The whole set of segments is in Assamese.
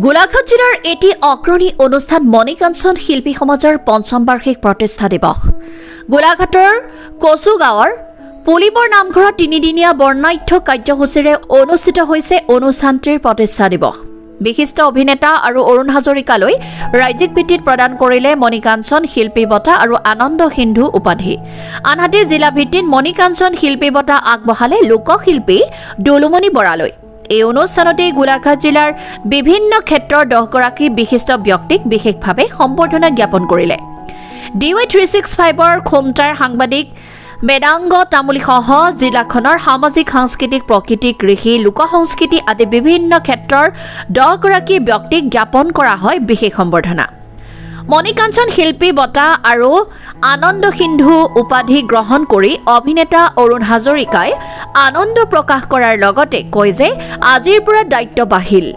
গোলাঘাট জিলাৰ এটি অগ্ৰণী অনুষ্ঠান মণিকাঞ্চন শিল্পী সমাজৰ পঞ্চম বাৰ্ষিক প্ৰতিষ্ঠা দিৱস। গোলাঘাটৰ কচুগাঁৱৰ পুলিবৰ নামঘৰত তিনিদিনীয়া বৰ্ণাঢ্য কাৰ্যসূচীৰে অনুষ্ঠিত হৈছে অনুষ্ঠানটিৰ প্ৰতিষ্ঠা দিৱস। বিশিষ্ট অভিনেতা আৰু অৰুণ হাজৰিকালৈ ৰাজ্যিক ভিত্তিত প্ৰদান কৰিলে মণিকাঞ্চন শিল্পী বঁটা আৰু আনন্দ সিন্ধু উপাধি। আনহাতে জিলা ভিত্তিত মণিকাঞ্চন শিল্পী বঁটা আগবঢ়ালে লোকশিল্পী দুলুমণি বৰালৈ। এই অনুষ্ঠানতে গোলাঘাট জিলাৰ বিভিন্ন ক্ষেত্ৰৰ 10 গৰাকী বিশিষ্ট ব্যক্তিক বিশেষভাৱে সম্বৰ্ধনা জ্ঞাপন কৰিলে। DY365ৰ খোমটাৰ সাংবাদিক বেদাংগ তামুলীসহ জিলাখনৰ সামাজিক সাংস্কৃতিক প্ৰকৃতি কৃষি লোকসংস্কৃতি আদি বিভিন্ন ক্ষেত্ৰৰ 10 গৰাকী ব্যক্তিক জ্ঞাপন কৰা হয় বিশেষ সম্বৰ্ধনা। মণিকাঞ্চন শিল্পী বঁটা আৰু আনন্দ সিন্ধু উপাধি গ্ৰহণ কৰি অভিনেতা অৰুণ হাজৰিকাই আনন্দ প্ৰকাশ কৰাৰ লগতে কয় যে আজিৰ পৰা দায়িত্ব বাঢ়িল।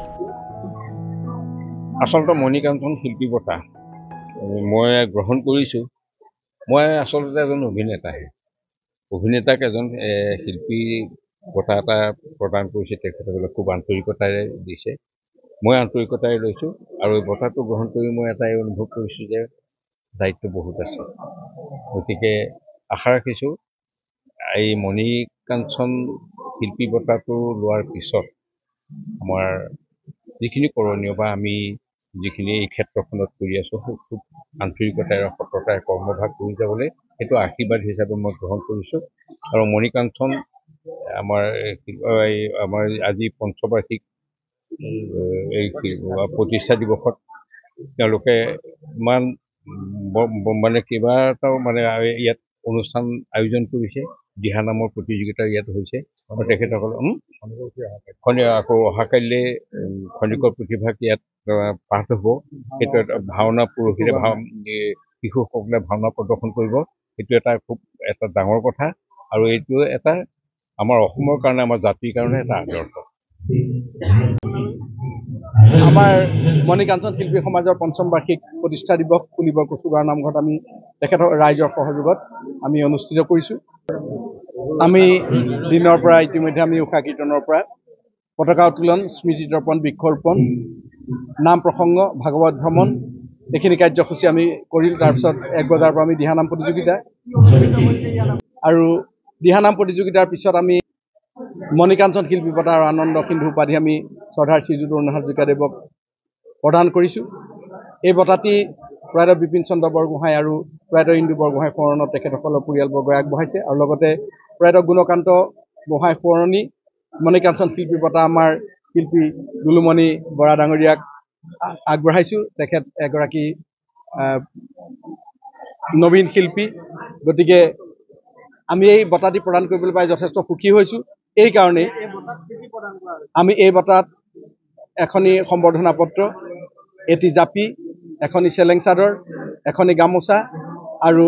আচলতে মণিকাঞ্চন শিল্পী বঁটা মই গ্ৰহণ কৰিছোঁ। মই আচলতে এজন অভিনেতাক এজন শিল্পী বঁটা এটা প্ৰদান কৰিছে, তেখেতসকলে খুব আন্তৰিকতাৰে দিছে। মই আন্তৰিকতাৰে লৈছোঁ আৰু এই বঁটাটো গ্ৰহণ কৰি মই এটাই অনুভৱ কৰিছোঁ যে দায়িত্ব বহুত আছে। গতিকে আশা ৰাখিছোঁ এই মণিকাঞ্চন শিল্পী বঁটাটো লোৱাৰ পিছত আমাৰ যিখিনি কৰণীয় বা আমি যিখিনি এই ক্ষেত্ৰখনত কৰি আছোঁ খুব আন্তৰিকতাৰে সততাৰে কৰ্মভাগ কৰি যাবলৈ সেইটো আশীৰ্বাদ হিচাপে মই গ্ৰহণ কৰিছোঁ। আৰু মণিকাঞ্চন আমাৰ আজি পঞ্চবাৰ্ষিক এই প্ৰতিষ্ঠা দিৱসত তেওঁলোকে ইমান কেইবাটাও ইয়াত অনুষ্ঠান আয়োজন কৰিছে। দিহানামৰ প্ৰতিযোগিতা ইয়াত হৈছে আৰু তেখেতসকলে আকৌ অহাকাইলৈ খনিকৰ প্ৰতিভাক ইয়াত পাঠ হ'ব। সেইটো এটা ভাওনা পৰহিলে শিশুসকলে ভাওনা প্ৰদৰ্শন কৰিব। সেইটো খুব এটা ডাঙৰ কথা আৰু এইটো এটা আমাৰ অসমৰ কাৰণে আমাৰ জাতিৰ কাৰণে এটা আদৰ্শ। আমাৰ মণিকাঞ্চন শিল্পী সমাজৰ পঞ্চম বাৰ্ষিক প্ৰতিষ্ঠা দিৱস পুলিবৰ কচুগাঁৱৰ নামঘৰত আমি তেখেতৰ ৰাইজৰ সহযোগত আমি অনুষ্ঠিত কৰিছোঁ। আমি দিনৰ পৰা ইতিমধ্যে আমি উষা কীৰ্তনৰ পৰা পতাকা উত্তোলন, স্মৃতি তৰ্পণ, বৃক্ষৰোপণ, নাম প্ৰসংগ, ভাগৱত ভ্ৰমণ এইখিনি কাৰ্যসূচী আমি কৰিলোঁ। তাৰপিছত 1 বজাৰ পৰা আমি দিহানাম প্ৰতিযোগিতা আৰু দিহানাম প্ৰতিযোগিতাৰ পিছত আমি মণিকাঞ্চন শিল্পী বঁটা আৰু আনন্দ সিন্ধু উপাধি আমি চৰ্দাৰ শ্ৰীযুত অৰুণ হাজৰিকাদেৱক প্ৰদান কৰিছোঁ। এই বঁটাটি প্ৰয়াত বিপিন চন্দ্ৰ বৰগোহাঁই আৰু প্ৰয়াত ইন্দু বৰগোহাঁই সোঁৱৰণত তেখেতসকলৰ পৰিয়ালবৰ্গই আগবঢ়াইছে আৰু লগতে প্ৰয়াত গুণকান্ত গোহাঁই সোঁৱৰণী মণিকাঞ্চন শিল্পী বঁটা আমাৰ শিল্পী দুলুমণি বৰা ডাঙৰীয়াক আগবঢ়াইছোঁ। তেখেত এগৰাকী নবীন শিল্পী। গতিকে আমি এই বঁটাটি প্ৰদান কৰিবলৈ পাই যথেষ্ট সুখী হৈছোঁ। এই কাৰণেই আমি এই বঁটাত এখনি সম্বৰ্ধনা পত্ৰ, এটি জাপি, এখনি চেলেং চাদৰ, এখনি গামোচা আৰু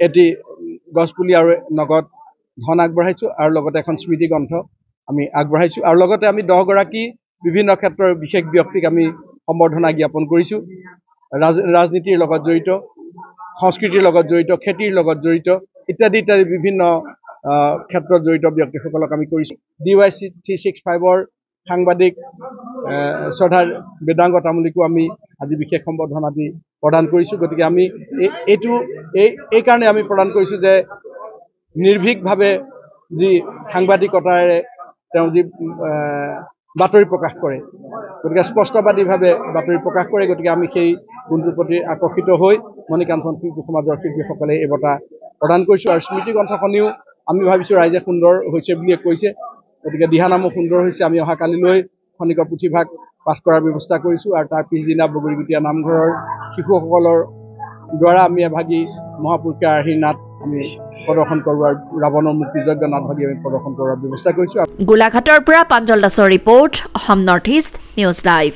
এটি গছপুলি আৰু নগদ ধন আগবঢ়াইছোঁ আৰু লগতে এখন স্মৃতি গ্ৰন্থ আমি আগবঢ়াইছোঁ আৰু লগতে আমি 10 গৰাকী বিভিন্ন ক্ষেত্ৰৰ বিশেষ ব্যক্তিক আমি সম্বৰ্ধনা জ্ঞাপন কৰিছোঁ। ৰাজনীতিৰ লগত জড়িত, সংস্কৃতিৰ লগত জড়িত, খেতিৰ লগত জড়িত ইত্যাদি ইত্যাদি বিভিন্ন ক্ষেত্ৰত জড়িত ব্যক্তিসকলক আমি কৰিছোঁ। DY365ৰ সাংবাদিক শ্ৰদ্ধাৰ বেদাংগ তামুলীকো আমি আজি বিশেষ সম্বৰ্ধনা দি প্ৰদান কৰিছোঁ। গতিকে আমি এই কাৰণে আমি প্ৰদান কৰিছোঁ যে নিৰ্ভীকভাৱে যি সাংবাদিকতাৰে তেওঁ যি বাতৰি প্ৰকাশ কৰে, গতিকে স্পষ্টবাদীভাৱে বাতৰি প্ৰকাশ কৰে। গতিকে আমি সেই গুণটোৰ প্ৰতি আকৰ্ষিত হৈ মণিকাঞ্চন শিল্পী সমাজৰ শিল্পীসকলে এই বঁটা প্ৰদান কৰিছোঁ। আৰু স্মৃতি গ্ৰন্থখনিও আমি ভাবিছোঁ ৰাইজে সুন্দৰ হৈছে বুলিয়ে কৈছে। গতিকে দিহানামো সুন্দৰ হৈছে। আমি অহাকালিলৈ খনিকৰ পুথিভাগ পাঠ কৰাৰ ব্যৱস্থা কৰিছোঁ আৰু তাৰ পিছদিনা বগৰীগুটীয়া নামঘৰৰ শিশুসকলৰ দ্বাৰা আমি এভাগী মহাপুৰুষৰ আৰ্হিৰ নাট আমি প্ৰদৰ্শন কৰোৱাৰ ৰাৱণৰ মুক্তিযজ্ঞ নাটভাগী আমি প্ৰদৰ্শন কৰাৰ ব্যৱস্থা কৰিছোঁ। গোলাঘাটৰ পৰা পাঞ্জল দাসৰ report, Assam north east news live.